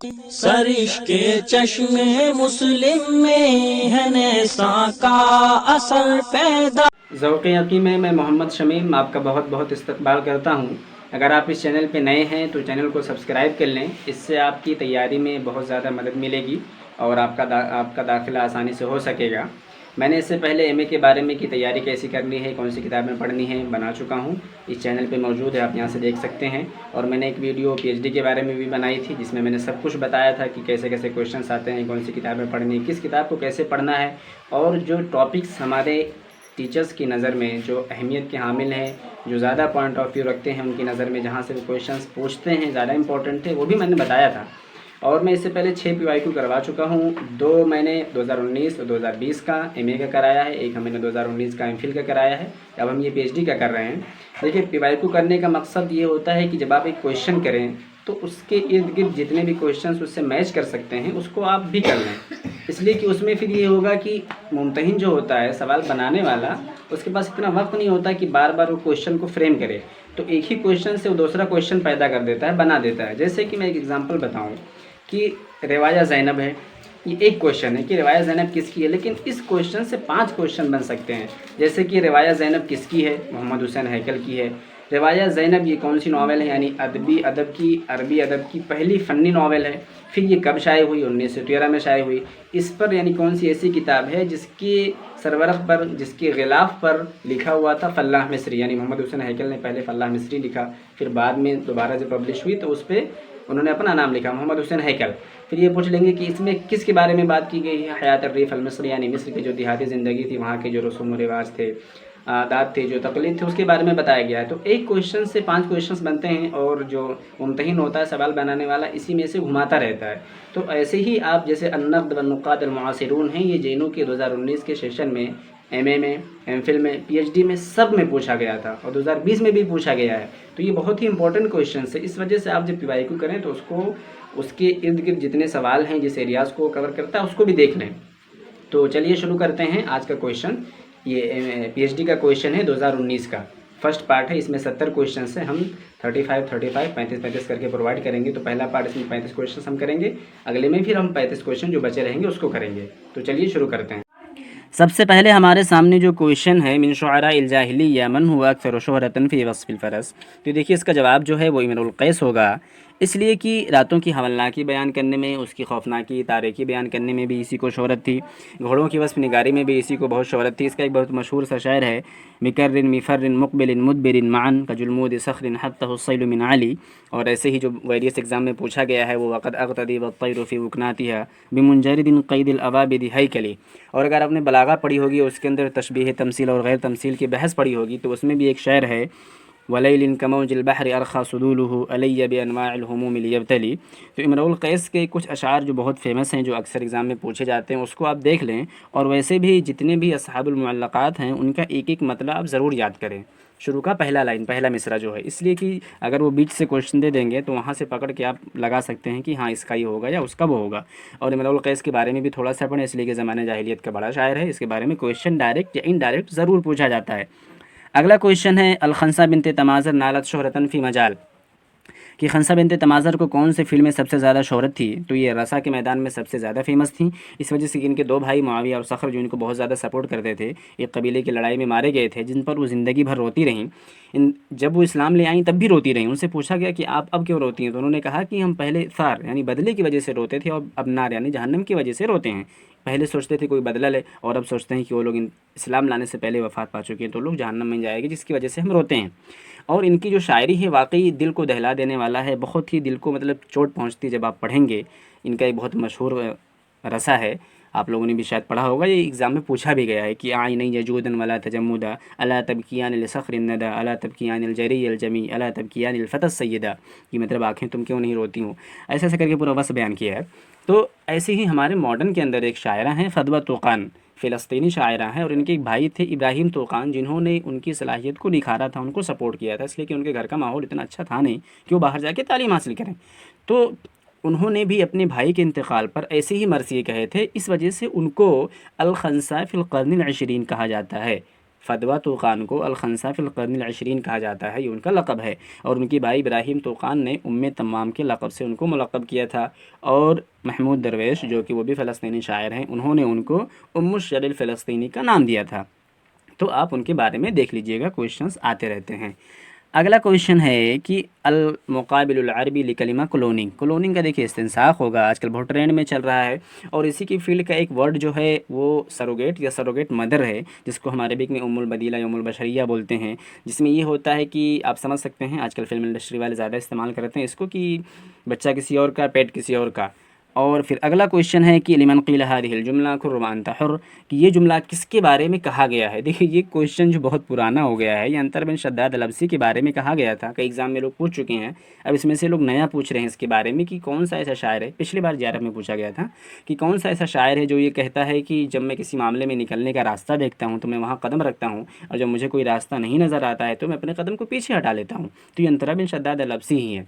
سرش کے چشم مسلم میں ہے نیساں کا اثر پیدا۔ ذوق یقین میں محمد شمیم آپ کا بہت بہت استقبال کرتا ہوں۔ اگر آپ اس چینل پہ نئے ہیں تو چینل کو سبسکرائب کر لیں، اس سے آپ کی تیاری میں بہت زیادہ مدد ملے گی اور آپ کا داخلہ آسانی سے ہو سکے گا۔ میں نے اس سے پہلے ایم اے کے بارے میں کی تیاری کیسی کرنی ہے، کون سی کتابیں پڑھنی ہیں، بنا چکا ہوں، اس چینل پہ موجود ہے، آپ یہاں سے دیکھ سکتے ہیں۔ اور میں نے ایک ویڈیو پی ایچ ڈی کے بارے میں بھی بنائی تھی، جس میں میں نے سب کچھ بتایا تھا کہ کیسے کیسے کویشچنس آتے ہیں، کون سی کتابیں پڑھنی، کس کتاب کو کیسے پڑھنا ہے، اور جو ٹاپکس ہمارے ٹیچرز کی نظر میں جو اہمیت کے حامل ہیں، جو زیادہ پوائنٹ آف ویو رکھتے ہیں ان کی نظر میں، جہاں سے وہ کویشچنس پوچھتے ہیں زیادہ امپورٹنٹ تھے، وہ بھی میں نے بتایا تھا۔ اور میں اس سے پہلے 6 پی وائی کیو کروا چکا ہوں، 2 میں نے 2019 اور 2020 کا ایم اے کا کرایا ہے، ایک ہم نے 2019 کا ایم فل کا کرایا ہے، اب ہم یہ پی ایچ ڈی کا کر رہے ہیں۔ دیکھیے، پی وائی کیو کرنے کا مقصد یہ ہوتا ہے کہ جب آپ ایک کویشچن کریں تو اس کے ارد گرد جتنے بھی کویشچنس اس سے میچ کر سکتے ہیں اس کو آپ بھی کر لیں، اس لیے کہ اس میں پھر یہ ہوگا کہ ممتحن جو ہوتا ہے، سوال بنانے والا، اس کے پاس اتنا وقت نہیں ہوتا کہ بار بار وہ کویشچن کو فریم کرے، تو ایک ہی کویشچن سے وہ دوسرا کویشچن پیدا کر دیتا ہے، بنا دیتا ہے۔ جیسے کہ میں ایک ایگزامپل بتاؤں کہ روایہ زینب ہے، یہ ایک کویشچن ہے کہ روایہ زینب کس کی ہے، لیکن اس کویشچن سے 5 کویشچن بن سکتے ہیں۔ جیسے کہ روایہ زینب کس کی ہے، محمد حسین ہیکل کی ہے۔ روایہ زینب یہ کون سی ناول ہے، یعنی عربی ادب کی پہلی فنی ناول ہے۔ پھر یہ کب شائع ہوئی، 1913 میں شائع ہوئی۔ اس پر یعنی کون سی ایسی کتاب ہے جس کے سرورق پر، جس کے غلاف پر لکھا ہوا تھا فلاح مصری، یعنی محمد حسین ہیکل نے پہلے فلاح مصری لکھا، پھر بعد میں دوبارہ جب پبلش ہوئی تو اس پہ انہوں نے اپنا نام لکھا، محمد حسین ہیکل۔ پھر یہ پوچھ لیں گے کہ اس میں کس کے بارے میں بات کی گئی ہے، حیات الریف المصری، یعنی مصر کی جو دیہاتی زندگی تھی، وہاں کے جو رسوم و رواج تھے، عادات تھے، جو تقلید تھے، اس کے بارے میں بتایا گیا ہے۔ تو ایک کویشچن سے 5 کویشچنس بنتے ہیں، اور جو ممتحن ہوتا ہے، سوال بنانے والا، اسی میں سے گھماتا رہتا ہے۔ تو ایسے ہی آپ جیسے النقد والنقاد المعاصرون ہیں، یہ جے این یو کے 2019 کے سیشن میں، ایم اے میں، ایم فل میں، پی ایچ ڈی میں، سب میں پوچھا گیا تھا، اور 2020 میں بھی پوچھا گیا ہے۔ تو یہ بہت ہی امپورٹنٹ کویشچنس ہے، اس وجہ سے آپ جب پی وائی کیو کریں تو اس کے ارد گرد جتنے سوال ہیں، جس ایریاز کو کور کرتا ہے، اس کو بھی دیکھ لیں۔ تو چلیے شروع کرتے ہیں آج کا کویشچن۔ یہ پی ایچ ڈی کا کویشچن ہے 2019 کا، فرسٹ پارٹ ہے، اس میں 70 کویشچنس ہیں، ہم 35 کر کے پرووائڈ کریں گے۔ تو پہلا پارٹ اس میں 35 کویشچنس ہم کریں گے، اگلے میں پھر ہم 35 کویشچن جو بچے رہیں گے اس کو کریں گے۔ تو چلیے شروع کرتے ہیں۔ سب سے پہلے ہمارے سامنے جو کویشچن ہے، من شعراء الجاہلیہ من ہوا اکثر شہرۃ فی وصف الفرس، تو دیکھیے اس کا جواب جو ہے وہ امرؤ القیس ہوگا، اس لیے کہ راتوں کی ہولناکی بیان کرنے میں، اس کی خوفناکی تاریکی بیان کرنے میں بھی اسی کو شہرت تھی، گھوڑوں کی وصف نگاری میں بھی اسی کو بہت شہرت تھی۔ اس کا ایک بہت مشہور سا شعر ہے، مکر مفر مقبل مدبر معا کجلمود صخر حتہ الصیل من علی، اور ایسے ہی جو ویریس ایگزام میں پوچھا گیا ہے وہ وقد اغتدی والطیر فی وکناتها بمنجرد قید الابابد ہیکلی۔ اور اگر آپ نے بلاغہ پڑھی ہوگی، اس کے اندر تشبیہ تمثیل اور غیر تمثیل کی بحث پڑھی ہوگی، تو اس میں بھی ایک شعر ہے، ولیل کموج البحر ارخا صدولہ علی بانواع الہموم لیبتلی۔ تو امرؤ القیس کے کچھ اشعار جو بہت فیمس ہیں، جو اکثر ایگزام میں پوچھے جاتے ہیں، اس کو آپ دیکھ لیں، اور ویسے بھی جتنے بھی اصحاب المعلقات ہیں ان کا ایک ایک مطلب آپ ضرور یاد کریں، شروع کا پہلا لائن، پہلا مصرع جو ہے، اس لیے کہ اگر وہ بیچ سے کویشچن دے دیں گے تو وہاں سے پکڑ کے آپ لگا سکتے ہیں کہ ہاں اس کا یہ ہوگا یا اس کا وہ ہوگا۔ اور امرؤ القیس کے بارے میں بھی تھوڑا سا پڑھیں، اس لیے کہ زمانہ جاہلیت کا بڑا شاعر ہے، اس کے بارے میں کویشچن ڈائریکٹ یا انڈائریکٹ ضرور پوچھا جاتا ہے۔ اگلا کویشچن ہے، الخنسہ بنت تمازر نالت شہرۃ فی مجال، کہ خنسہ بنت تمازر کو کون سے فلم میں سب سے زیادہ شہرت تھی، تو یہ رسا کے میدان میں سب سے زیادہ فیمس تھیں، اس وجہ سے کہ ان کے 2 بھائی معاویہ اور صخر جو ان کو بہت زیادہ سپورٹ کرتے تھے، ایک قبیلے کی لڑائی میں مارے گئے تھے، جن پر وہ زندگی بھر روتی رہیں، جب وہ اسلام لے آئیں تب بھی روتی رہیں۔ ان سے پوچھا گیا کہ آپ اب کیوں روتی ہیں، تو انہوں نے کہا کہ ہم پہلے ثار یعنی بدلے کی وجہ سے روتے تھے، اور اب نار یعنی جہنم کی وجہ سے روتے ہیں۔ پہلے سوچتے تھے کوئی بدلہ لے، اور اب سوچتے ہیں کہ وہ لوگ اسلام لانے سے پہلے وفات پا چکے ہیں، تو لوگ جہنم میں جائے گے، جس کی وجہ سے ہم روتے ہیں۔ اور ان کی جو شاعری ہے واقعی دل کو دہلا دینے والا ہے، بہت ہی دل کو مطلب چوٹ پہنچتی جب آپ پڑھیں گے۔ ان کا ایک بہت مشہور رسا ہے، آپ لوگوں نے بھی شاید پڑھا ہوگا، یہ ایگزام میں پوچھا بھی گیا ہے کہ عینی یجودا ولا تجمدا الا تبکیان لصخر الندى الا تبکیان الجری الجمی الا تبکیان الفتى السیدہ، یہ مطلب آنکھیں تم کیوں نہیں روتی ہوں، ایسے ایسے کر کے پورا وصف بیان کیا ہے۔ تو ایسے ہی ہمارے ماڈرن کے اندر ایک شاعرہ ہیں فدوہ طوقان، فلسطینی شاعرہ ہیں، اور ان کے ایک بھائی تھے ابراہیم طوقان، جنہوں نے ان کی صلاحیت کو نکھارا تھا، ان کو سپورٹ کیا تھا، اس لیے کہ ان کے گھر کا ماحول اتنا اچھا تھا نہیں کہ وہ باہر جا کے تعلیم حاصل کریں۔ تو انہوں نے بھی اپنے بھائی کے انتقال پر ایسے ہی مرثیے کہے تھے، اس وجہ سے ان کو الخنسہ فی القرن العشرین کہا جاتا ہے، فدوہ طوقان کو الخنسہ فی القرن العشرین کہا جاتا ہے، یہ ان کا لقب ہے، اور ان کی بھائی ابراہیم طوقان نے تمام کے لقب سے ان کو ملقب کیا تھا، اور محمود درویش جو کہ وہ بھی فلسطینی شاعر ہیں، انہوں نے ان کو الشعر الفلسطینی کا نام دیا تھا۔ تو آپ ان کے بارے میں دیکھ لیجئے گا، کویشچنس آتے رہتے ہیں۔ اگلا کویشچن ہے کہ المقابل العربی لکلمہ کلوننگ، کلوننگ کا دیکھیے استنساخ ہوگا، آج کل بہت ٹرینڈ میں چل رہا ہے، اور اسی کی فیلڈ کا ایک ورڈ جو ہے وہ سروگیٹ یا سروگیٹ مدر ہے، جس کو ہم عربک میں البدیلہ یا البشریہ بولتے ہیں، جس میں یہ ہوتا ہے کہ آپ سمجھ سکتے ہیں آج کل فلم انڈسٹری والے زیادہ استعمال کرتے ہیں اس کو، کہ بچہ کسی اور کا، پیٹ کسی اور کا۔ اور پھر اگلا کویشچن ہے کہ لمن قیل هذه الجملہ کر وانت حر، کہ یہ جملہ کس کے بارے میں کہا گیا ہے۔ دیکھیے یہ کویشچن جو بہت پرانا ہو گیا ہے، یہ عنتر بن شداد الابسی کے بارے میں کہا گیا تھا، کئی ایگزام میں لوگ پوچھ چکے ہیں، اب اس میں سے لوگ نیا پوچھ رہے ہیں اس کے بارے میں کہ کون سا ایسا شاعر ہے، پچھلی بار 11 میں پوچھا گیا تھا کہ کون سا ایسا شاعر ہے جو یہ کہتا ہے کہ جب میں کسی معاملے میں نکلنے کا راستہ دیکھتا ہوں تو میں وہاں قدم رکھتا ہوں، اور جب مجھے کوئی راستہ نہیں نظر آتا ہے تو میں اپنے قدم کو پیچھے ہٹا لیتا ہوں، تو یہ عنتر بن شداد الابسی ہی ہے۔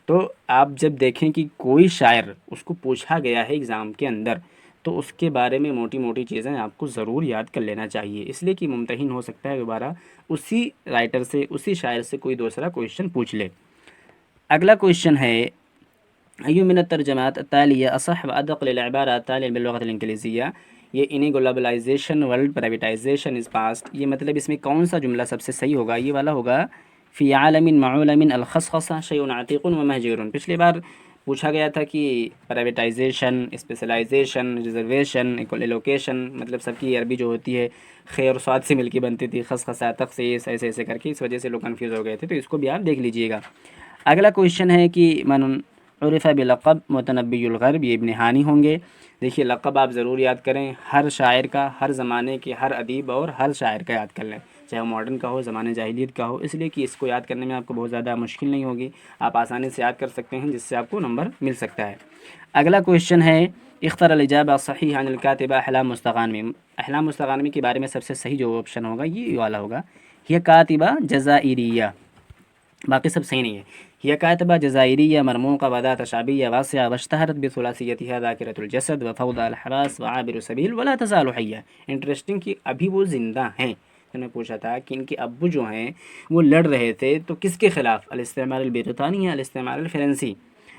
تو آپ جب دیکھیں کہ کوئی شاعر اس کو پوچھا گیا ہے ایگزام کے اندر، تو اس کے بارے میں موٹی موٹی چیزیں آپ کو ضرور یاد کر لینا چاہیے، اس لیے کہ ممتحن ہو سکتا ہے دوبارہ اسی رائٹر سے، اسی شاعر سے کوئی دوسرا کویشچن پوچھ لے۔ اگلا کویشچن ہے أي من الترجمات التالية أصح وأدق للعبارة التالية باللغة الإنجليزية، یہ انہیں گلوبلائزیشن ورلڈ پرائیویٹائزیشن از پاسٹ، یہ مطلب اس میں کون سا جملہ سب سے صحیح ہوگا، یہ والا ہوگا فی عالم معولم الخصخصہ شیء عتیق و مہجور۔ پچھلی بار پوچھا گیا تھا کہ پرائیویٹائزیشن، اسپیشلائزیشن، ریزرویشن، ایلوکیشن، مطلب سب کی عربی جو ہوتی ہے خیر اور صاد سے مل کے بنتی تھی، خصخصہ، تخصیص، ایسے ایسے کر کے، اس وجہ سے لوگ کنفیوز ہو گئے تھے، تو اس کو بھی آپ دیکھ لیجئے گا۔ اگلا کویشچن ہے کہ من عرف بلقب متنبی الغرب، یہ ابن ہانی ہوں گے۔ دیکھیے لقب آپ ضرور یاد کریں، ہر شاعر کا، ہر زمانے کے ہر ادیب اور ہر شاعر کا یاد کر لیں، چاہے وہ ماڈرن کا ہو، زمانے جاہلیت کا ہو، اس لیے کہ اس کو یاد کرنے میں آپ کو بہت زیادہ مشکل نہیں ہوگی، آپ آسانی سے یاد کر سکتے ہیں، جس سے آپ کو نمبر مل سکتا ہے۔ اگلا کویشچن ہے اختر الاجابہ صحیح عن الکاتبہ احلام مستغانمی، احلام مستغانمی کے بارے میں سب سے صحیح جو آپشن ہوگا یہ والا ہوگا، یہ کاتبہ جزائریہ، باقی سب صحیح نہیں ہے۔ یہ کاتبہ جزائریہ مرموقہ وذات شعبیہ واسعہ واشتہرت بثلاثیتها ذاکرۃ الجسد وفوضى الحراس وعابر السبیل ولا تزال حیہ۔ انٹرسٹنگ کہ ابھی وہ زندہ ہیں، میں نے پوچھا تھا کہ ان کے ابو جو ہیں وہ لڑ رہے تھے تو کس کے خلاف، الاستعمار البرطاني یا الاستعمار الفرنسی،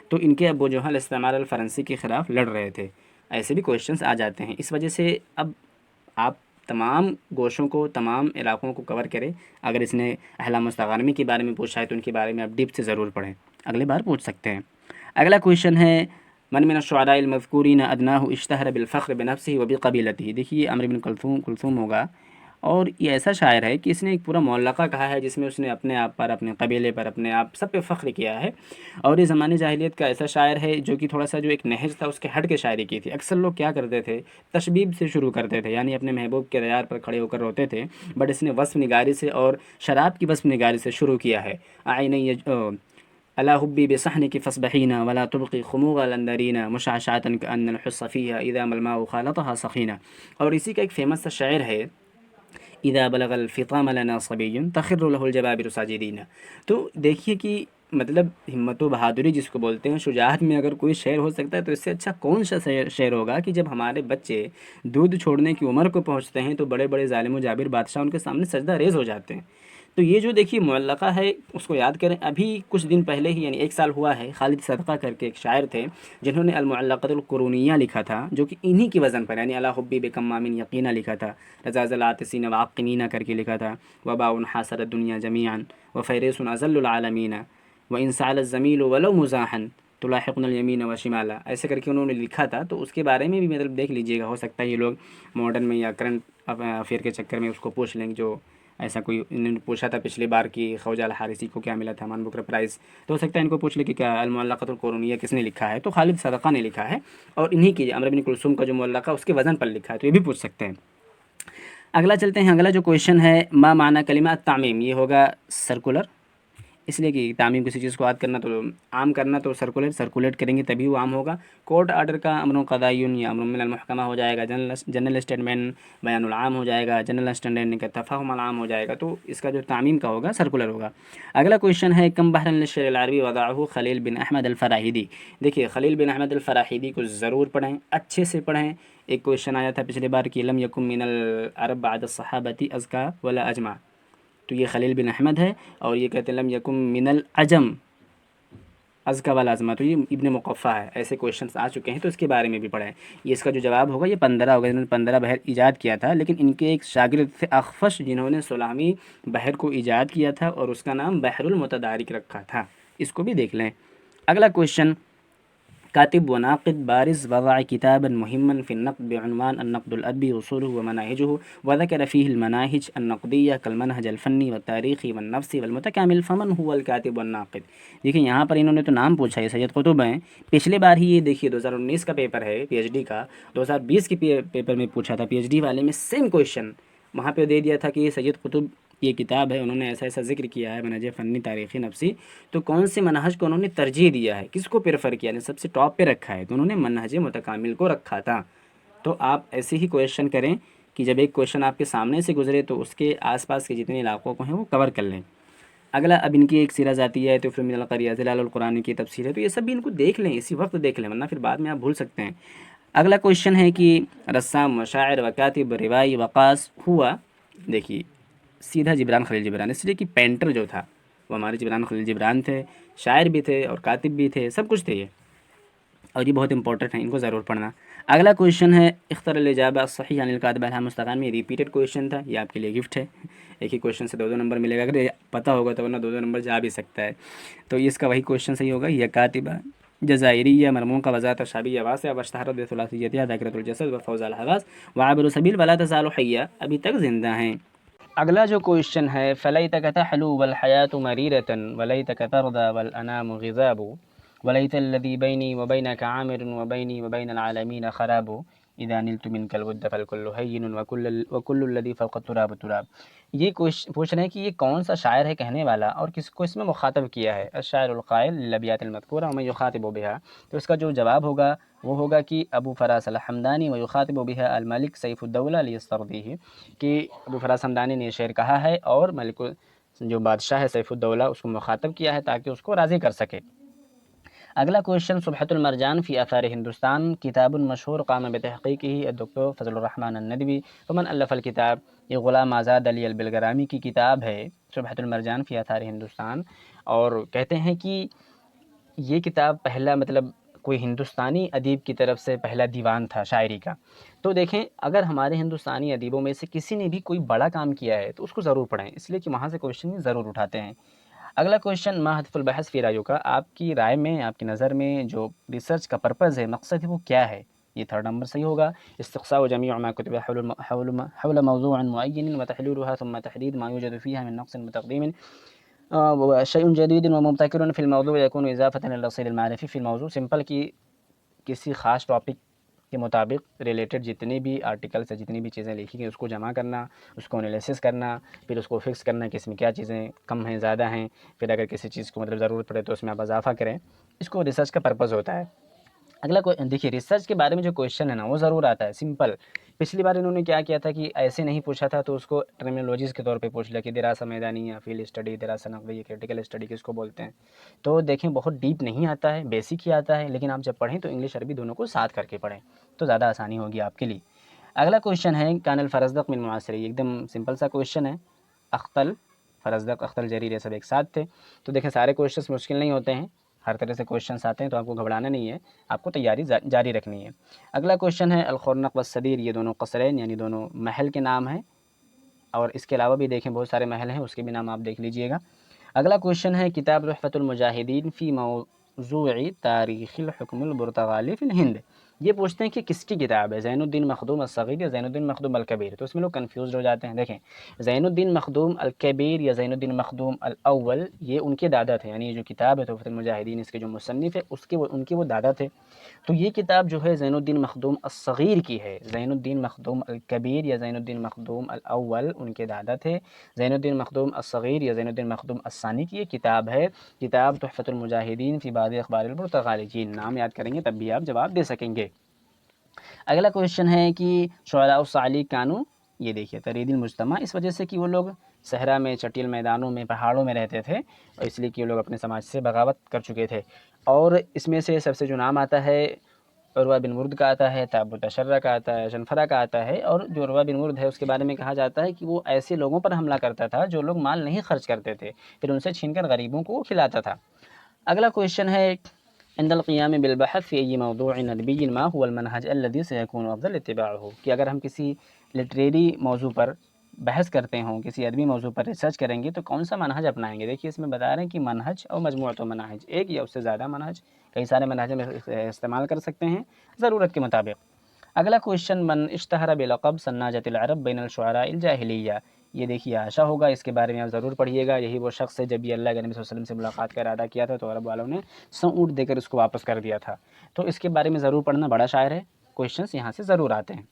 تو ان کے ابو جو ہیں الاستعمار الفرنسی کے خلاف لڑ رہے تھے۔ ایسے بھی کویشچنس آ جاتے ہیں، اس وجہ سے اب آپ تمام گوشوں کو، تمام علاقوں کو کور کریں۔ اگر اس نے احلام مستغانمی کے بارے میں پوچھا ہے تو ان کے بارے میں آپ ڈیپ سے ضرور پڑھیں، اگلے بار پوچھ سکتے ہیں۔ اگلا کویشچن ہے من من الشعراء المذکورین ادناہ اشتہر بالفخر بنفسہ وبقبیلتہ، دیکھیے عمرو بن کلثوم ہوگا، اور یہ ایسا شاعر ہے کہ اس نے ایک پورا معلقہ کہا ہے جس میں اس نے اپنے آپ پر، اپنے قبیلے پر، اپنے آپ سب پہ فخر کیا ہے، اور یہ زمانے جاہلیت کا ایسا شاعر ہے جو کہ تھوڑا سا جو ایک نہج تھا اس کے ہٹ کے شاعری کی تھی۔ اکثر لوگ کیا کرتے تھے، تشبیب سے شروع کرتے تھے، یعنی اپنے محبوب کے دیار پر کھڑے ہو کر روتے تھے، بٹ اس نے وصف نگاری سے اور شراب کی وصف نگاری سے شروع کیا ہے۔ الا حبی بصحنک فاصبحینا ولا تبقی خموغ الاندرینا مشعشعۃ کأن الحص فیہا اذا ما الماء خالطها سخینا، اور اسی کا ایک فیمس سا شعر ہے اذا بلغ الفطام لنا صبی تخر له الجبابر ساجدین۔ تو دیکھیے کہ مطلب ہمت و بہادری جس کو بولتے ہیں، شجاعت میں اگر کوئی شعر ہو سکتا ہے تو اس سے اچھا کون سا شعر ہوگا کہ جب ہمارے بچے دودھ چھوڑنے کی عمر کو پہنچتے ہیں تو بڑے بڑے ظالم و جابر بادشاہ ان کے سامنے سجدہ ریز ہو جاتے ہیں۔ تو یہ جو دیکھیے معلقہ ہے اس کو یاد کریں۔ ابھی کچھ دن پہلے ہی، یعنی 1 سال ہوا ہے، خالد صدقہ کر کے ایک شاعر تھے جنہوں نے المعلقۃ القرونیہ لکھا تھا، جو کہ انہی کی وزن پر، یعنی الا حبی بکمام یقینا لکھا تھا، رضا العاطسین وعقنین کر کے لکھا تھا، وباء حاصر الدنیا جمیعا وفیریس اذل العالمین وان سعل الزمیل ولو مزاحا تلاحقنا الیمین وشمالا، ایسے کر کے انہوں نے لکھا تھا۔ تو اس کے بارے میں بھی مطلب دیکھ لیجئے گا، ہو سکتا ہے یہ لوگ ماڈرن میں یا کرنٹ افیئر کے چکر میں اس کو پوچھ لیں، جو ایسا کوئی انہوں نے پوچھا تھا پچھلی بار کہ خوجہ الحارثی کو کیا ملا تھا مان بکر پرائز، تو ہو سکتا ہے ان کو پوچھ لے کہ کیا المعلقۃ القرونیہ کس نے لکھا ہے، تو خالد صدقہ نے لکھا ہے، اور انہی کی عمرو بن کلثوم کا جو معلقہ اس کے وزن پر لکھا ہے، تو یہ بھی پوچھ سکتے ہیں۔ اگلا چلتے ہیں، اگلا جو کویشچن ہے ما معنی کلمہ التعمیم، یہ ہوگا سرکولر، اس لیے کہ تعمیم کسی چیز کو عاد کرنا تو عام کرنا تو سرکولیٹ کریں گے تبھی وہ عام ہوگا. کورٹ آرڈر کا امر قضائیٌ یا امر من المحکمہ ہو جائے گا. جنرل اسٹیٹمنٹ بیان العام ہو جائے گا. جنرل اسٹینڈرڈ کا تفہم العام ہو جائے گا. تو اس کا جو تعمیم کا ہوگا سرکولر ہوگا. اگلا کویشچن ہے کم بحرا للشعر العربی وضعہ خلیل بن احمد الفراہیدی. دیکھیے خلیل بن احمد الفراہیدی کو ضرور پڑھیں، اچھے سے پڑھیں. ایک کویشچن آیا تھا پچھلے بار کہ لم یکن من العرب بعد الصحابۃ ازکا ولا اجمع، تو یہ خلیل بن احمد ہے. اور یہ کہتے ہیں لم یکن من العجم ازکا ولا اجمع، تو یہ ابن مقفع ہے. ایسے کویشچنس آ چکے ہیں تو اس کے بارے میں بھی پڑھیں. یہ اس کا جو جواب ہوگا یہ 15 ہوگا. انہوں نے 15 بحر ایجاد کیا تھا، لیکن ان کے ایک شاگرد تھے اخفش جنہوں نے 16ویں بحر کو ایجاد کیا تھا اور اس کا نام بحر المتدارک رکھا تھا. اس کو بھی دیکھ لیں. اگلا کویشچن کاتب و ناقد بارز وضع کتابا مهما في النقد بعنوان النقد الأدبي أصوله ومناهجه وذكر فيه المناهج النقدية كالمنهج الفني والتاريخي والنفسي والمتكامل فمن هو الكاتب والناقد. دیکھیں یہاں پر انہوں نے تو نام پوچھا ہے، سید قطب ہیں. پچھلے بار ہی یہ دیکھیے 2019 کا پیپر ہے پی ایچ ڈی کا، 2020 کے پیپر میں پوچھا تھا پی ایچ ڈی والے میں سیم کویشچن. وہاں پہ دے دیا تھا کہ یہ سید قطب یہ کتاب ہے، انہوں نے ایسا ایسا ذکر کیا ہے منہج فنی تاریخی نفسی، تو کون سے منہج کو انہوں نے ترجیح دیا ہے، کس کو پریفر کیا، نے سب سے ٹاپ پہ رکھا ہے، تو انہوں نے منہج متکامل کو رکھا تھا. تو آپ ایسے ہی کویشچن کریں کہ جب ایک کویشچن آپ کے سامنے سے گزرے تو اس کے آس پاس کے جتنے علاقوں کو ہیں وہ کور کر لیں. اگلا اب ان کی ایک سیرہ ذاتیہ ہے تو پھر من القریہ ظلال القرآن کی تفسیر ہے، تو یہ سب بھی ان کو دیکھ لیں، اسی وقت دیکھ لیں ورنہ پھر بعد میں آپ بھول سکتے ہیں. اگلا کویشچن ہے کہ رسام و شاعر و کاتب روائی وقاص ہوا. دیکھیے سیدھا جبران خلیل جبران، اس لیے کہ پینٹر جو تھا وہ ہمارے جبران خلیل جبران تھے، شاعر بھی تھے اور کاتب بھی تھے، سب کچھ تھے یہ، اور یہ بہت امپورٹنٹ ہے، ان کو ضرور پڑھنا. اگلا کویشچن ہے اختر الاجابہ الصحیح عن الکاتب الہام مستقان میں ریپیٹڈ کویشچن تھا، یہ آپ کے لیے گفٹ ہے. ایک ہی کویشچن سے 2 نمبر ملے گا، اگر یہ پتہ ہوگا تو ورنہ 2 نمبر جا بھی سکتا ہے. تو اس کا وہی کویشچن صحیح ہوگا. یہ کاتبہ جزائریہ مرمون کا وضاحت شابیہ واسعہ واشتہرت بثلاثیتها ذاکرۃ الجسد وفوز الحواس وعابر سبیل ولا تزال حیہ، ابھی تک زندہ ہیں. اگلا جو کویشچن ہے فلیتک تحلو والحیاۃ مریرۃ ولیتک ترضی والانام غضاب ولیت الذی بینی وبینک عامر وبینی وبین العالمین خراب اذا نلت منک الود فالکل ہین وکل الذی فوق التراب تراب. یہ پوچھ رہے ہیں کہ یہ کون سا شاعر ہے کہنے والا اور کس کو اس میں مخاطب کیا ہے. الشاعر القائل للابیات المذکورہ ومن یخاطب بها، تو اس کا جو جواب ہوگا وہ ہوگا کہ ابو فراس الحمدانی ویخاطب بها الملک سیف الدولہ لیسترضیہ، کہ ابو فراس حمدانی نے یہ شعر کہا ہے اور ملک جو بادشاہ ہے سیف الدولہ اس کو مخاطب کیا ہے تاکہ اس کو راضی کر سکے. اگلا کویشچن صبحۃ المرجان فی آثار ہندوستان کتاب مشہور قام بتحقیقہ الدکتور فضل الرحمن الندوی ومن الف الکتاب. یہ غلام آزاد علی البلگرامی کی کتاب ہے صبحۃ المرجان فی آثار ہندوستان، اور کہتے ہیں کہ یہ کتاب پہلا کوئی ہندوستانی ادیب کی طرف سے پہلا دیوان تھا شاعری کا. تو دیکھیں اگر ہمارے ہندوستانی ادیبوں میں سے کسی نے بھی کوئی بڑا کام کیا ہے تو اس کو ضرور پڑھیں، اس لیے کہ وہاں سے کویشچن ضرور اٹھاتے ہیں. اگلا کویشچن ما ہدف البحث فی رایوں کا، آپ کی رائے میں آپ کی نظر میں جو ریسرچ کا پرپز ہے، مقصد ہے، وہ کیا ہے. یہ 3rd نمبر صحیح ہوگا. استقصاء جميع ما كتب حول موضوع معين وتحليلها ثم تحديد ما يوجد فيها من نقص وتقديم شيء جديد ومبتكر في الموضوع يكون إضافة للأصيل المعرفي في الموضوع. سمپل کی کسی خاص ٹاپک کے مطابق ریلیٹڈ جتنی بھی آرٹیکلس ہیں، جتنی بھی چیزیں لکھی گئی اس کو جمع کرنا، اس کو انالیسس کرنا، پھر اس کو فکس کرنا کہ اس میں کیا چیزیں کم ہیں زیادہ ہیں، پھر اگر کسی چیز کو ضرورت پڑے تو اس میں آپ اضافہ کریں. اس کو ریسرچ کا پرپز ہوتا ہے. اگلا دیکھیے ریسرچ کے بارے میں جو کویشچن ہے نا وہ ضرور آتا ہے سمپل. پچھلی بار انہوں نے کیا کیا تھا کہ ایسے نہیں پوچھا تھا تو اس کو ٹرمینالوجیز کے طور پہ پوچھ لیا کہ دراسہ میدانی یا فیلڈ اسٹڈی، دراسہ نقدی، کریٹیکل اسٹڈی کس کو بولتے ہیں. تو دیکھیں بہت ڈیپ نہیں آتا ہے، بیسک ہی آتا ہے، لیکن آپ جب پڑھیں تو انگلش عربی دونوں کو ساتھ کر کے پڑھیں تو زیادہ آسانی ہوگی آپ کے لیے. اگلا کویشچن ہے کان الفرزدق من معاصری، ایک دم سمپل سا کویشچن ہے. اختل فرزدق اختل جریر یہ سب ایک ساتھ تھے. تو دیکھیں سارے کویشچنس مشکل نہیں ہوتے ہیں، ہر طرح سے کویشچنس آتے ہیں تو آپ کو گھبرانا نہیں ہے، آپ کو تیاری جاری رکھنی ہے. اگلا کویشچن ہے الخرنق والصدیر، یہ دونوں قصرین یعنی دونوں محل کے نام ہیں، اور اس کے علاوہ بھی دیکھیں بہت سارے محل ہیں، اس کے بھی نام آپ دیکھ لیجئے گا. اگلا کویشچن ہے کتاب تحفۃ المجاہدین فی موضوع تاریخ الحکم البرتغالی فی الہند. یہ پوچھتے ہیں کہ کس کی کتاب ہے، زین الدین مخدوم الصغیر یا زین الدین مخدوم الکبیر، تو اس میں لوگ کنفیوزڈ ہو جاتے ہیں۔ دیکھیں زین الدین مخدوم الکبیر یا زین الدین مخدوم الاول یہ ان کے دادا تھے، یعنی یہ جو کتاب ہے تحفۃ المجاہدین، اس کے جو مصنف ہے ان کے وہ دادا تھے۔ تو یہ کتاب جو ہے زین الدین مخدوم الصغیر کی ہے، زین الدین مخدوم الکبیر یا زین الدین مخدوم الاول ان کے دادا تھے، زین الدین مخدوم الصغیر یا زین الدین مخدوم الثانی کی یہ کتاب ہے، کتاب تحفۃ المجاہدین فی بعض اخبار البرتغالین۔ نام یاد کریں گے تب بھی آپ جواب دے سکیں گے۔ اگلا کویشچن ہے کہ شعراء الصعالیق کانو، یہ دیکھیے ترید المجتمع، اس وجہ سے کہ وہ لوگ صحرا میں، چٹیل میدانوں میں، پہاڑوں میں رہتے تھے، اور اس لیے کہ وہ لوگ اپنے سماج سے بغاوت کر چکے تھے۔ اور اس میں سے سب سے جو نام آتا ہے عروہ بن ورد کا آتا ہے، تابوت شرہ کا آتا ہے، شنفرہ کا آتا ہے، اور جو عروہ بن ورد ہے اس کے بارے میں کہا جاتا ہے کہ وہ ایسے لوگوں پر حملہ کرتا تھا جو لوگ مال نہیں خرچ کرتے تھے، پھر ان سے چھین کر غریبوں کو وہ کھلاتا تھا۔ اگلا کویشچن ہے عند القیام بالبحث فی ای موضوع ندبی ما هو المنهج الذي سيكون افضل اتباعه، کہ اگر ہم کسی لٹریری موضوع پر بحث کرتے ہوں، کسی ادبی موضوع پر ریسرچ کریں گے تو کون سا منہج اپنائیں گے؟ دیکھیے اس میں بتا رہے ہیں کہ منہج اور مجموعۃ مناہج، ایک یا اس سے زیادہ منہج، کئی سارے منہج میں استعمال کر سکتے ہیں ضرورت کے مطابق۔ اگلا کویشچن من اشتہر بلقب سناجۃ العرب بین الشعراء الجاہلیہ، یہ دیکھیے آشا ہوگا اس کے بارے میں آپ ضرور پڑھیے گا، یہی وہ شخص ہے جب یہ اللہ کے نبی صلی اللہ علیہ وسلم سے ملاقات کا ارادہ کیا تھا تو عرب والوں نے 100 اونٹ دے کر اس کو واپس کر دیا تھا، تو اس کے بارے میں ضرور پڑھنا، بڑا شاعر ہے، کویشچنس یہاں سے ضرور آتے ہیں۔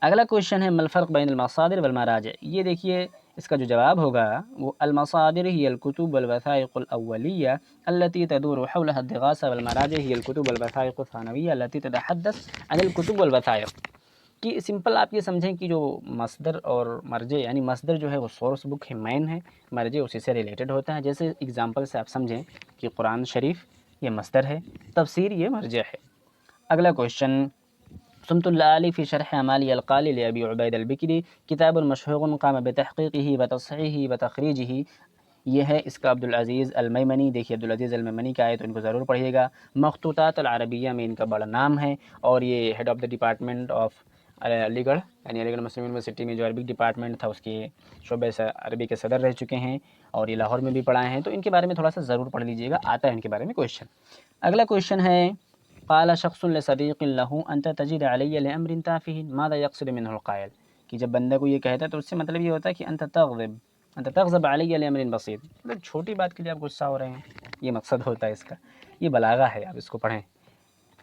اگلا کویشچن ہے ما الفرق بین المصادر والمراجع، یہ دیکھیے اس کا جو جواب ہوگا وہ المصادر هي الكتب والوثائق الأولية التي تدور حولها الدراسة، والمراجع هي الكتب والوثائق الثانوية التي تتحدث عن الكتب والوثائق، کہ سمپل آپ یہ سمجھیں کہ جو مصدر اور مرجع، یعنی مصدر جو ہے وہ سورس بک ہے، مین ہے، مرجع اسی سے ریلیٹڈ ہوتا ہے۔ جیسے اگزامپل سے آپ سمجھیں کہ قرآن شریف یہ مصدر ہے، تفسیر یہ مرجع ہے۔ اگلا کویشچن سمت العالی فی شرح اعمال القالی لابی عبید البکری، کتاب مشہور قام بتحقیقہ وتصحیحہ وتخریجہ، یہ ہے اس کا عبدالعزیز المیمنی، دیکھیے عبدالعزیز المیمنی کا ہے تو ان کو ضرور پڑھیے گا۔ مخطوطات العربیہ میں ان کا بڑا نام ہے، اور یہ head of the department of Aligarh, یعنی علی گڑھ مسلم یونیورسٹی میں جو عربک ڈپارٹمنٹ تھا اس کے شعبے سے عربی کے صدر رہ چکے ہیں، اور یہ لاہور میں بھی پڑھائے ہیں، تو ان کے بارے میں تھوڑا سا ضرور پڑھ لیجیے گا، آتا ہے ان کے بارے میں کویشچن۔ اگلا کویشچن ہے قال شخص لصدیق له انت تجد علی لامر تافہ ماذا یقصد منہ القائل، کہ جب بندہ کو یہ کہتا ہے تو اس سے مطلب یہ ہوتا ہے کہ انت تغضب علی لامر بسیط، مطلب چھوٹی بات کے لیے آپ غصہ ہو رہے ہیں، یہ مقصد ہوتا ہے اس کا، یہ بلاغہ ہے، آپ اس کو پڑھیں۔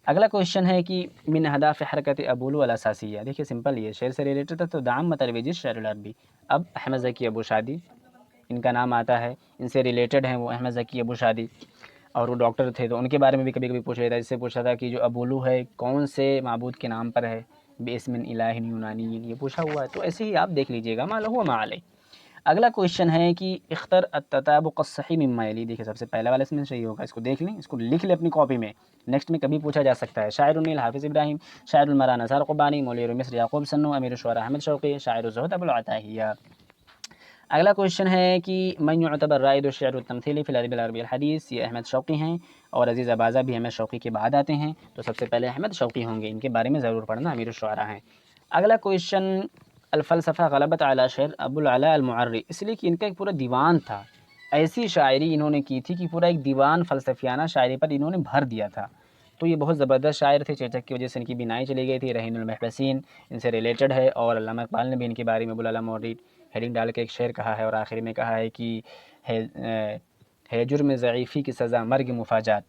اگلا کویشچن ہے کہ من اہداف حرکت ابولو الاساسیہ، دیکھیے سمپل یہ شعر سے ریلیٹڈ ہے تو دعم ترویج الشعر العربی، اب احمد ذکی ابو شادی ان کا نام آتا ہے، ان سے ریلیٹڈ ہیں وہ احمد ذکی ابو شادی، اور وہ ڈاکٹر تھے تو ان کے بارے میں بھی کبھی کبھی پوچھا جاتا ہے، جس سے پوچھا تھا کہ جو ابولو ہے کون سے معبود کے نام پر ہے، باسم الہ یونانی، یہ پوچھا ہوا ہے، تو ایسے ہی آپ دیکھ لیجیے گا ما لہ و ما علیہ۔ اگلا کویشچن ہے کہ اختر التطابق الصحیح مما یلی، دیکھیے سب سے پہلا والا اس میں صحیح ہوگا، اس کو دیکھ لیں، اس کو لکھ لیں اپنی کاپی میں، نیکسٹ میں کبھی پوچھا جا سکتا ہے۔ شاعر النیل حافظ ابراہیم، شاعر المرا نثار قبانی، مولیر مصر یعقوب سنو، امیر الشعراء احمد شوقی، شاعر الزہد ابو العتاہیہ۔ اگلا کویشچن ہے کہ من یعتبر رائد الشعر التمثیلی فی الادب العربی الحدیث، یہ احمد شوقی ہیں، اور عزیز اباظہ بھی احمد شوقی کے بعد آتے ہیں، تو سب سے پہلے احمد شوقی ہوں گے، ان کے بارے میں ضرور پڑھنا، امیر الشعراء ہیں۔ اگلا کویشچن الفلسفہ غلبت علی شعر ابو العلاء المعری، اس لیے کہ ان کا ایک پورا دیوان تھا، ایسی شاعری انہوں نے کی تھی کہ پورا ایک دیوان فلسفیانہ شاعری پر انہوں نے بھر دیا تھا، تو یہ بہت زبردست شاعر تھے، چیچک کی وجہ سے ان کی بینائی چلی گئی تھی، رہین المحبسین ان سے ریلیٹڈ ہے، اور علامہ اقبال نے بھی ان کے بارے میں ابو العلاء المعری ہیڈنگ ڈال کے ایک شعر کہا ہے، اور آخر میں کہا ہے کہ ہے جرم ضعیفی کی سزا مرگ مفاجات،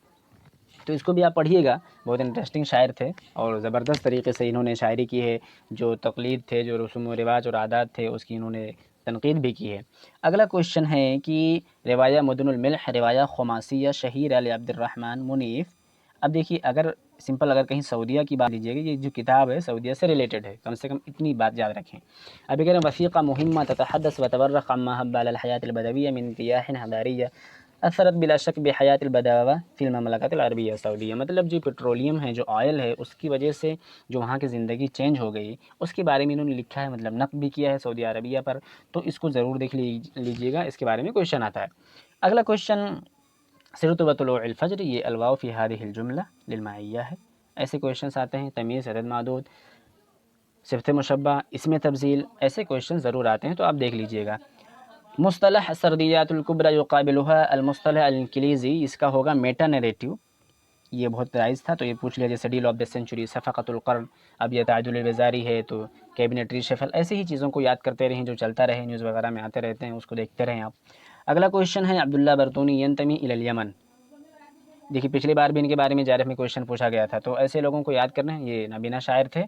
تو اس کو بھی آپ پڑھیے گا، بہت انٹرسٹنگ شاعر تھے، اور زبردست طریقے سے انہوں نے شاعری کی ہے، جو تقلید تھے، جو رسوم و رواج اور عادات تھے، اس کی انہوں نے تنقید بھی کی ہے۔ اگلا کویشچن ہے کہ روایہ مدن الملح روایہ خماسیہ شہیر علی عبد الرحمن منیف، اب دیکھیے اگر سمپل اگر کہیں سعودیہ کی بات لیجیے گا، یہ جو کتاب ہے سعودیہ سے ریلیٹڈ ہے، کم سے کم اتنی بات یاد رکھیں۔ اب اگر وثیقہ مہمہ تتحدث وتورخ عما هب على الحیاة البدویہ من رياح حضاریہ اثرت بلا شک بحیات البداوہ فی المملکۃ العربیہ السعودیہ، مطلب جو پیٹرولیم ہے، جو آئل ہے، اس کی وجہ سے جو وہاں کی زندگی چینج ہو گئی، اس کے بارے میں انہوں نے لکھا ہے، مطلب نقد بھی کیا ہے سعودی عربیہ پر، تو اس کو ضرور دیکھ لیجیے گا، اس کے بارے میں کویشچن آتا ہے۔ اگلا کویشچن سرت و طلوع الفجر، یہ الواو فی هذه الجملہ للمعیہ ہے، ایسے کویشچنس آتے ہیں، تمیز، عدد معدود، صفت مشبہ، اسم تفضیل، ایسے کویشچن ضرور آتے ہیں، تو آپ دیکھ لیجیے گا۔ مصطلح السردیات الکبریٰ یقابلها المصطلح الانکلیزی، اس کا ہوگا میٹا نیریٹیو، یہ بہت رائج تھا تو یہ پوچھ لیا، جیسے ڈیل آف دا سینچری، صفقۃ القرن، اب یہ تعدل الوزاری ہے تو کیبنٹ ریشفل، ایسی ہی چیزوں کو یاد کرتے رہیں جو چلتا رہے، نیوز وغیرہ میں آتے رہتے ہیں، اس کو دیکھتے رہیں آپ۔ اگلا کویشچن ہے عبداللہ برطونی ینتمی الی الیمن۔ دیکھیے پچھلی بار بھی ان کے بارے میں جارف میں کویشچن پوچھا گیا تھا، تو ایسے لوگوں کو یاد کرنا ہے، یہ نابینا شاعر تھے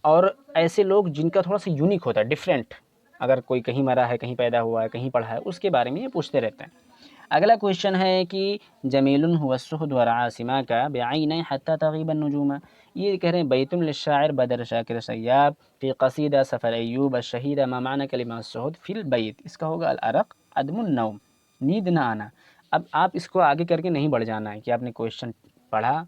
اور ایسے لوگ جن کا تھوڑا سا یونیک ہوتا ہے، ڈفرینٹ، اگر کوئی کہیں مرا ہے، کہیں پیدا ہوا ہے، کہیں پڑھا ہے، اس کے بارے میں یہ پوچھتے رہتے ہیں۔ اگلا کویشچن ہے کہ جمیل هو السہد ورعاسمہ کا بعین حتی تغیب النجوم، یہ کہہ رہے ہیں بیت للشاعر بدر شاکر سیاب فی قصیدہ سفر ایوب الشہیدہ ما معنی کلمہ السہد فی البیت، اس کا ہوگا العرق عدم النوم، نیند نہ آنا۔ اب آپ اس کو آگے کر کے نہیں بڑھ جانا ہے کہ آپ نے کویشچن پڑھا،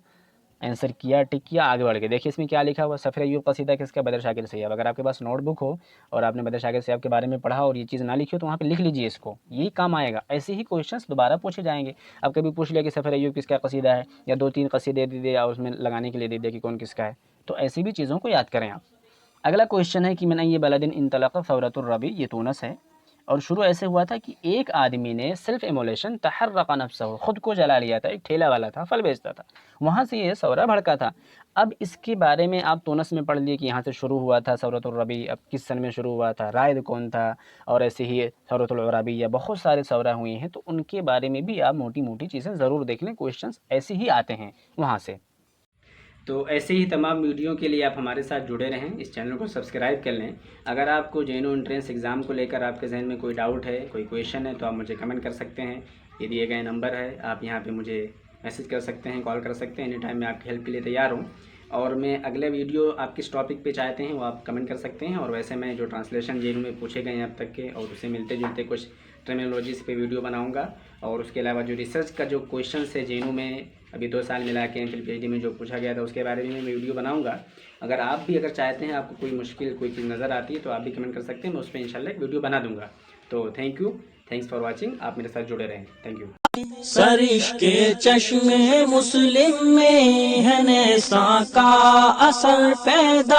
آنسر کیا، ٹک کیا، آگے بڑھ کے دیکھیے اس میں کیا لکھا ہوا، سفر ایوب قصیدہ کس کا، بدر شاکر سیاب۔ اگر آپ کے پاس نوٹ بک ہو اور آپ نے بدر شاکر سیاب کے بارے میں پڑھا اور یہ چیز نہ لکھی ہو تو وہاں پہ لکھ لیجئے اس کو، یہی کام آئے گا، ایسے ہی کویشچنس دوبارہ پوچھے جائیں گے۔ اب کبھی پوچھ لیا کہ سفر ایوب کس کا قصیدہ ہے، یا 2-3 قصیدے دے دیا اس میں لگانے کے لیے دے دیا کہ کون کس کا ہے، تو ایسی بھی چیزوں کو یاد کریں آپ۔ اگلا کویشچن ہے کہ من ای بلد انطلق ثورۃ الربیع، یہ تونس ہے، اور شروع ایسے ہوا تھا کہ ایک آدمی نے سیلف ایمولیشن تحرق نفسہ، خود کو جلا لیا تھا، ایک ٹھیلا والا تھا، پھل بیچتا تھا، وہاں سے یہ ثورہ بھڑکا تھا۔ اب اس کے بارے میں آپ تونس میں پڑھ لیے کہ یہاں سے شروع ہوا تھا ثورۃ الربیع، اب کس سن میں شروع ہوا تھا، رائد کون تھا، اور ایسے ہی ثورۃ العربیہ، بہت سارے ثورہ ہوئی ہیں، تو ان کے بارے میں بھی آپ موٹی موٹی چیزیں ضرور دیکھ لیں، کویشچنس ایسے ہی آتے ہیں وہاں سے۔ تو ایسے ہی تمام ویڈیو کے لیے آپ ہمارے ساتھ جڑے رہیں، اس چینل کو سبسکرائب کر لیں۔ اگر آپ کو JNU انٹرنس ایگزام کو لے کر آپ کے ذہن میں کوئی ڈاؤٹ ہے، کوئی کویشچن ہے، تو آپ مجھے کمنٹ کر سکتے ہیں، یہ دیے گئے نمبر ہے، آپ یہاں پہ مجھے میسج کر سکتے ہیں، کال کر سکتے ہیں، اینی ٹائم میں آپ کی ہیلپ کے لیے تیار ہوں۔ اور میں اگلے ویڈیو آپ کس ٹاپک پہ چاہتے ہیں وہ آپ کمنٹ کر سکتے ہیں، اور ویسے میں جو ٹرانسلیشن JNU میں پوچھے گئے ہیں اب تک کے اور اسے ملتے جلتے کچھ ٹرمینالوجیز پہ ویڈیو بناؤں گا، اور اس کے علاوہ جو ریسرچ کا جو کویشچنس ہے JNU میں ابھی 2 سال ملا کے پھر PhD میں جو پوچھا گیا تھا اس کے بارے میں ویڈیو بناؤں گا۔ اگر آپ بھی اگر چاہتے ہیں، آپ کو کوئی مشکل کوئی چیز نظر آتی ہے تو آپ بھی کمنٹ کر سکتے ہیں، میں اس پہ انشاءاللہ ایک ویڈیو بنا دوں گا۔ تو تھینکس فار واچنگ، آپ میرے ساتھ جڑے رہیں، تھینک یو۔ سرش کے چشم مسلم میں ہے نیساں کا اثر پیدا۔